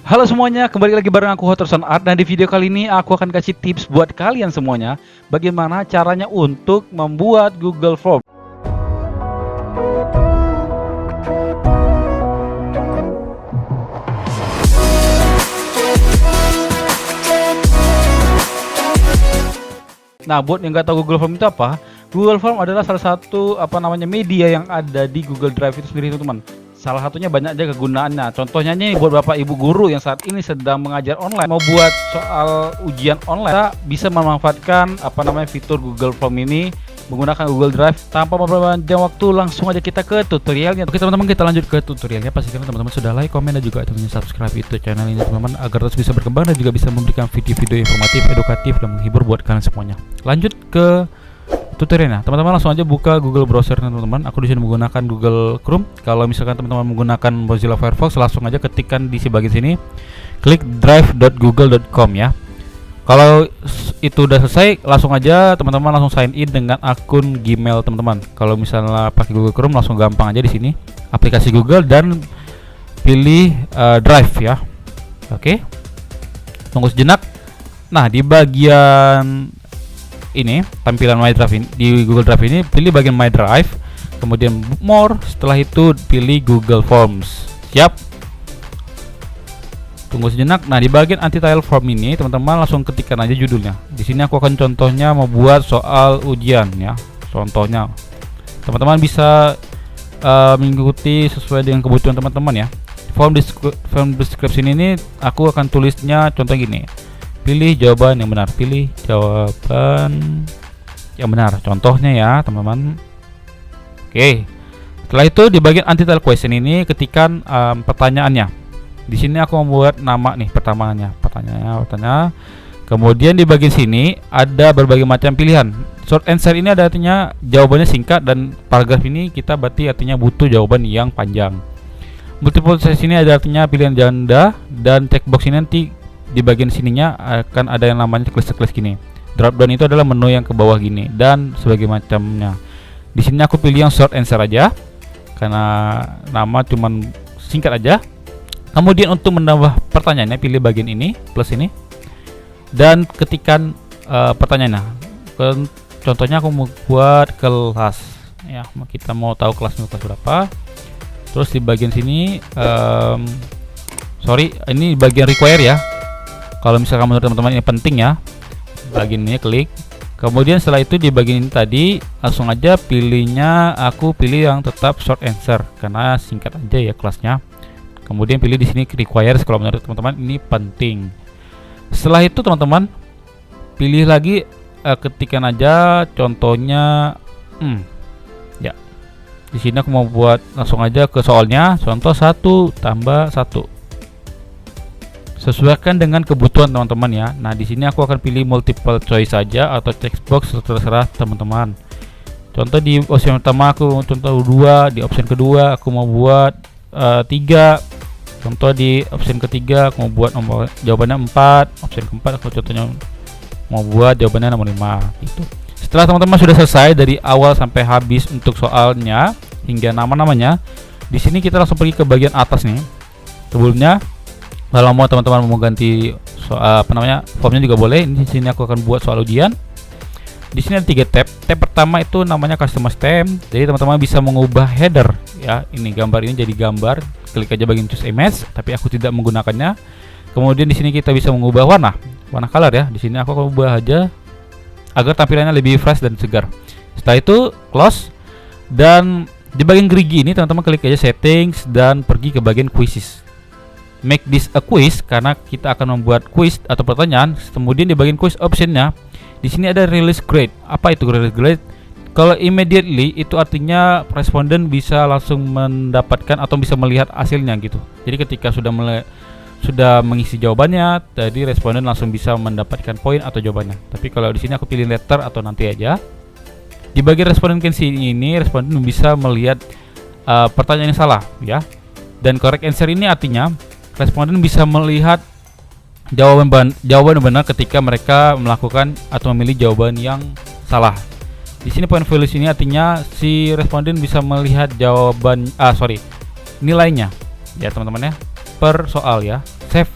Halo semuanya, kembali lagi bareng aku Hoterson Art. Dan di video kali ini aku akan kasih tips buat kalian semuanya bagaimana caranya untuk membuat Google Form. Nah, buat yang nggak tahu Google Form itu apa, Google Form adalah salah satu media yang ada di Google Drive itu sendiri, teman-teman. Salah satunya banyak aja kegunaannya. Contohnya nih buat Bapak Ibu guru yang saat ini sedang mengajar online, mau buat soal ujian online, kita bisa memanfaatkan fitur Google Form ini menggunakan Google Drive tanpa memperpanjang waktu. Langsung aja kita ke tutorialnya. Oke teman-teman, kita lanjut ke tutorialnya. Pastikan teman-teman sudah like, komen, dan juga tentunya subscribe itu channel ini teman-teman, agar terus bisa berkembang dan juga bisa memberikan video-video informatif, edukatif, dan menghibur buat kalian semuanya. Lanjut ke tutorialnya, teman-teman langsung aja buka Google Browser teman-teman. Aku di sini menggunakan Google Chrome. Kalau misalkan teman-teman menggunakan Mozilla Firefox, langsung aja ketikkan di bagian sini, klik drive.google.com ya. Kalau itu udah selesai, langsung aja teman-teman langsung sign in dengan akun Gmail teman-teman. Kalau misalnya pakai Google Chrome, langsung gampang aja di sini, aplikasi Google, dan pilih Drive ya. Oke. Tunggu sejenak. Nah, di bagian ini tampilan My Drive ini, di Google Drive ini pilih bagian My Drive, kemudian More, setelah itu pilih Google Forms. Siap. Tunggu sejenak. Nah, di bagian anti-title form ini teman-teman langsung ketikkan aja judulnya. Di sini aku akan contohnya membuat soal ujian ya. Contohnya teman-teman bisa mengikuti sesuai dengan kebutuhan teman-teman ya. Form description ini aku akan tulisnya contoh gini. Pilih jawaban yang benar. Pilih jawaban yang benar. Contohnya ya, teman-teman. Oke. Setelah itu di bagian anti-title question ini ketikkan pertanyaannya. Di sini aku membuat nama nih pertamanya. Pertanyaan. Kemudian di bagian sini ada berbagai macam pilihan. Short answer ini ada artinya jawabannya singkat, dan paragraf ini kita berarti artinya butuh jawaban yang panjang. Multiple choice ini ada artinya pilihan janda, dan checkbox ini nanti di bagian sininya akan ada yang namanya checklist gini. Drop down itu adalah menu yang ke bawah gini, dan sebagai macamnya. Di sini aku pilih yang short answer aja karena nama cuman singkat aja. Kemudian untuk menambah pertanyaannya pilih bagian ini, plus ini, dan ketikkan pertanyaannya. Contohnya aku mau buat kelas ya, kita mau tahu kelas berapa. Terus di bagian sini ini bagian require ya. Kalau misalkan menurut teman-teman ini penting ya, bagian ini klik. Kemudian setelah itu di bagian ini tadi langsung aja pilihnya, aku pilih yang tetap short answer karena singkat aja ya kelasnya. Kemudian pilih di sini requires kalau menurut teman-teman ini penting. Setelah itu teman-teman pilih lagi, ketikkan aja contohnya ya. Di sini aku mau buat langsung aja ke soalnya, contoh 1 tambah 1. Sesuaikan dengan kebutuhan teman-teman ya. Nah, di sini aku akan pilih multiple choice saja atau checkbox, terserah teman-teman. Contoh di opsi pertama aku contoh 2, di opsi kedua aku mau buat 3. Contoh di opsi ketiga aku mau buat nomor jawabannya 4. Opsi keempat aku contohnya mau buat jawabannya nomor 5 gitu. Setelah teman-teman sudah selesai dari awal sampai habis untuk soalnya hingga nama-namanya, di sini kita langsung pergi ke bagian atas nih. Sebelumnya kalau mau teman-teman mau ganti soal formnya juga boleh. Di sini aku akan buat soal ujian. Di sini ada 3 tab. Tab pertama itu namanya customer theme. Jadi teman-teman bisa mengubah header ya. Ini gambar ini jadi gambar. Klik aja bagian choose image, tapi aku tidak menggunakannya. Kemudian di sini kita bisa mengubah warna color ya. Di sini aku akan ubah aja agar tampilannya lebih fresh dan segar. Setelah itu close, dan di bagian gerigi ini teman-teman klik aja settings dan pergi ke bagian quizzes. Make this a quiz karena kita akan membuat quiz atau pertanyaan. Kemudian di bagian quiz optionnya di sini ada release grade. Apa itu release grade? Kalau immediately itu artinya responden bisa langsung mendapatkan atau bisa melihat hasilnya gitu. Jadi ketika sudah mengisi jawabannya, tadi responden langsung bisa mendapatkan poin atau jawabannya. Tapi kalau di sini aku pilih letter atau nanti aja. Di bagian responden ini responden bisa melihat pertanyaan yang salah ya. Dan correct answer ini artinya responden bisa melihat jawaban benar ketika mereka melakukan atau memilih jawaban yang salah. Di sini point values ini artinya si responden bisa melihat nilainya ya teman-teman ya, per soal ya. save,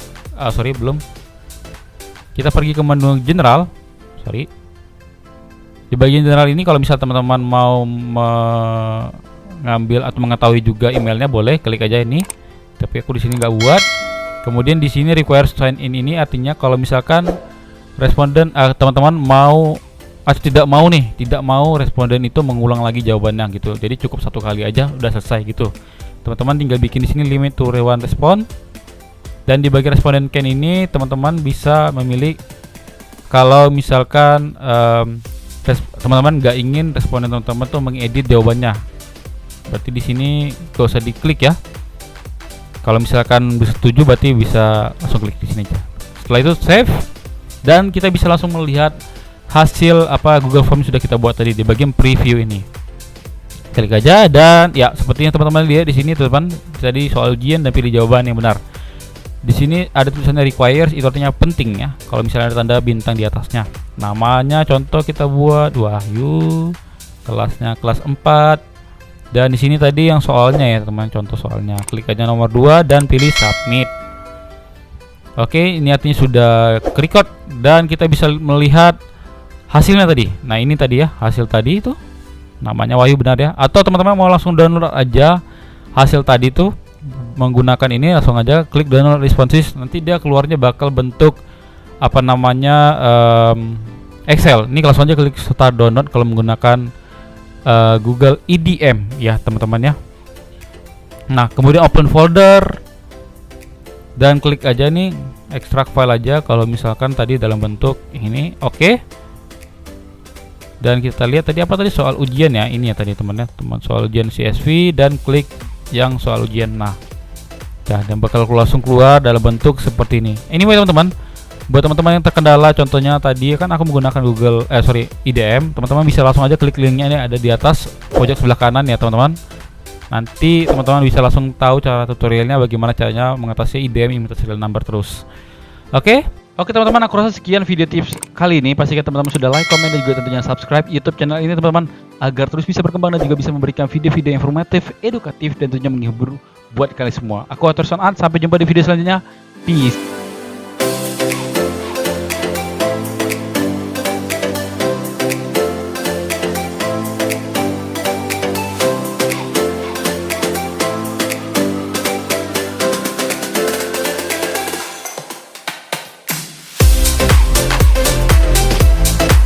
sorry belum. Kita pergi ke menu general, sorry. Di bagian general ini kalau misal teman-teman mau mengambil atau mengetahui juga emailnya, boleh klik aja ini. Tapi aku di sini nggak buat. Kemudian di sini require sign in, ini artinya kalau misalkan responden teman-teman mau atau tidak mau responden itu mengulang lagi jawabannya gitu. Jadi cukup satu kali aja udah selesai gitu. Teman-teman tinggal bikin di sini limit to one respond. Dan di bagian responden can ini teman-teman bisa memilih kalau misalkan teman-teman nggak ingin responden teman-teman tuh mengedit jawabannya. Berarti di sini gak usah diklik ya. Kalau misalkan bisa setuju berarti bisa langsung klik di sini aja. Setelah itu save dan kita bisa langsung melihat hasil apa Google Form sudah kita buat tadi di bagian preview ini. Klik aja dan ya sepertinya teman-teman lihat di sini teman-teman tadi soal ujian dan pilih jawaban yang benar. Di sini ada tulisannya requires, itu artinya penting ya. Kalau misalnya ada tanda bintang di atasnya. Namanya contoh kita buat Wahyu, kelasnya kelas 4. Dan di sini tadi yang soalnya ya teman, contoh soalnya. Klik aja nomor 2 dan pilih submit. Oke, ini artinya sudah ke-record dan kita bisa melihat hasilnya tadi. Nah, ini tadi ya, hasil tadi itu namanya Wahyu benar ya. Atau teman-teman mau langsung download aja hasil tadi itu menggunakan ini, langsung aja klik download responses. Nanti dia keluarnya bakal bentuk apa namanya Excel. Ini langsung aja klik start download kalau menggunakan Google EDM ya teman-teman ya. Nah, kemudian open folder dan klik aja nih extract file aja kalau misalkan tadi dalam bentuk ini. Oke. Dan kita lihat tadi apa tadi soal ujian ya, ini ya tadi teman soal ujian CSV dan klik yang soal ujian. Nah, dan bakal langsung keluar dalam bentuk seperti ini. Anyway teman-teman, buat teman-teman yang terkendala contohnya tadi kan aku menggunakan EDM, teman-teman bisa langsung aja klik linknya, ini ada di atas pojok sebelah kanan ya teman-teman. Nanti teman-teman bisa langsung tahu cara tutorialnya bagaimana caranya mengatasi IDM imitasi serial number terus. Oke teman-teman, aku rasa sekian video tips kali ini. Pastikan teman-teman sudah like, komen, dan juga tentunya subscribe YouTube channel ini teman-teman, agar terus bisa berkembang dan juga bisa memberikan video-video informatif, edukatif, dan tentunya menghibur buat kalian semua. Aku Arthur Sonat, sampai jumpa di video selanjutnya. Peace.